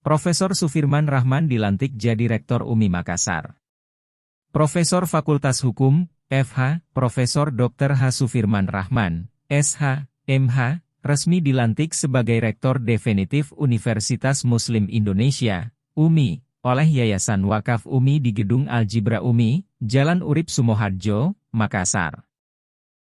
Profesor Sufirman Rahman dilantik jadi Rektor UMI Makassar. Profesor Fakultas Hukum, FH, Profesor Dr. H. Sufirman Rahman, SH, MH, resmi dilantik sebagai Rektor Definitif Universitas Muslim Indonesia, UMI, oleh Yayasan Wakaf UMI di Gedung Al-Jibra UMI, Jalan Urip Sumoharjo, Makassar.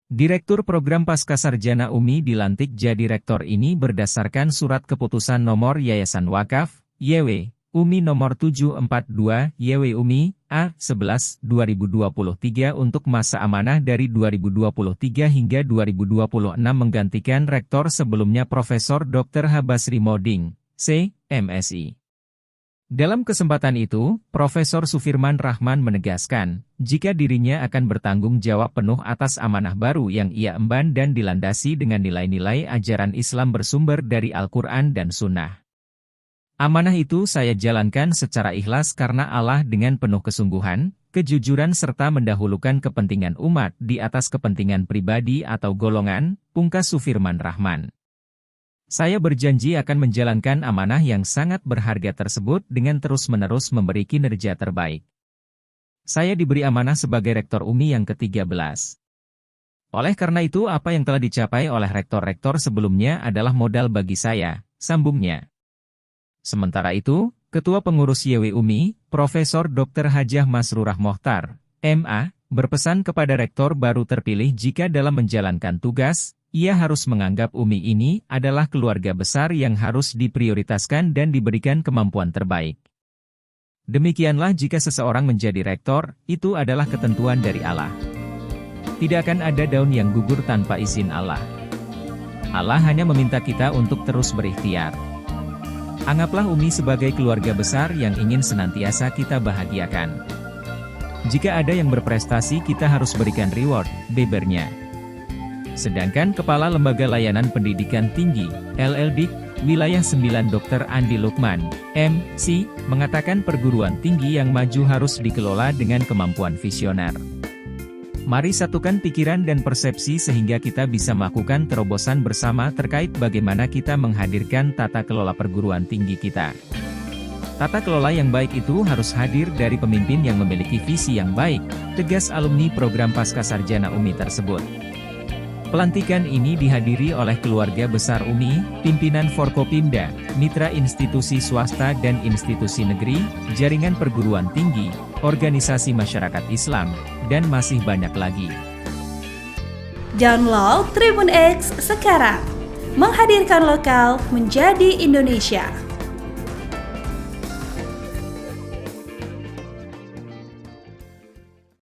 Direktur Program Pascasarjana UMI dilantik jadi Rektor ini berdasarkan Surat Keputusan Nomor Yayasan Wakaf, YW, UMI Nomor 742, YW UMI, A11, 2023 untuk masa amanah dari 2023 hingga 2026 menggantikan Rektor sebelumnya Profesor Dr. H. Basri Moding, C, MSI. Dalam kesempatan itu, Profesor Sufirman Rahman menegaskan, jika dirinya akan bertanggung jawab penuh atas amanah baru yang ia emban dan dilandasi dengan nilai-nilai ajaran Islam bersumber dari Al-Quran dan Sunnah. Amanah itu saya jalankan secara ikhlas karena Allah dengan penuh kesungguhan, kejujuran serta mendahulukan kepentingan umat di atas kepentingan pribadi atau golongan, pungkas Sufirman Rahman. Saya berjanji akan menjalankan amanah yang sangat berharga tersebut dengan terus-menerus memberi kinerja terbaik. Saya diberi amanah sebagai Rektor UMI yang ke-13. Oleh karena itu apa yang telah dicapai oleh rektor-rektor sebelumnya adalah modal bagi saya, sambungnya. Sementara itu, Ketua Pengurus YW UMI, Profesor Dr. Hajah Masrurah Mohtar, MA, berpesan kepada rektor baru terpilih jika dalam menjalankan tugas, ia harus menganggap UMI ini adalah keluarga besar yang harus diprioritaskan dan diberikan kemampuan terbaik. Demikianlah jika seseorang menjadi rektor, itu adalah ketentuan dari Allah. Tidak akan ada daun yang gugur tanpa izin Allah. Allah hanya meminta kita untuk terus berikhtiar. Anggaplah UMI sebagai keluarga besar yang ingin senantiasa kita bahagiakan. Jika ada yang berprestasi kita harus berikan reward, bebernya. Sedangkan Kepala Lembaga Layanan Pendidikan Tinggi, LLDIK, Wilayah 9 Dr. Andi Lukman, MC, mengatakan perguruan tinggi yang maju harus dikelola dengan kemampuan visioner. Mari satukan pikiran dan persepsi sehingga kita bisa melakukan terobosan bersama terkait bagaimana kita menghadirkan tata kelola perguruan tinggi kita. Tata kelola yang baik itu harus hadir dari pemimpin yang memiliki visi yang baik, tegas alumni program Pascasarjana UMI tersebut. Pelantikan ini dihadiri oleh keluarga besar UMI, pimpinan Forkopimda, mitra institusi swasta dan institusi negeri, jaringan perguruan tinggi, organisasi masyarakat Islam, dan masih banyak lagi. Download Tribun X sekarang, menghadirkan lokal menjadi Indonesia.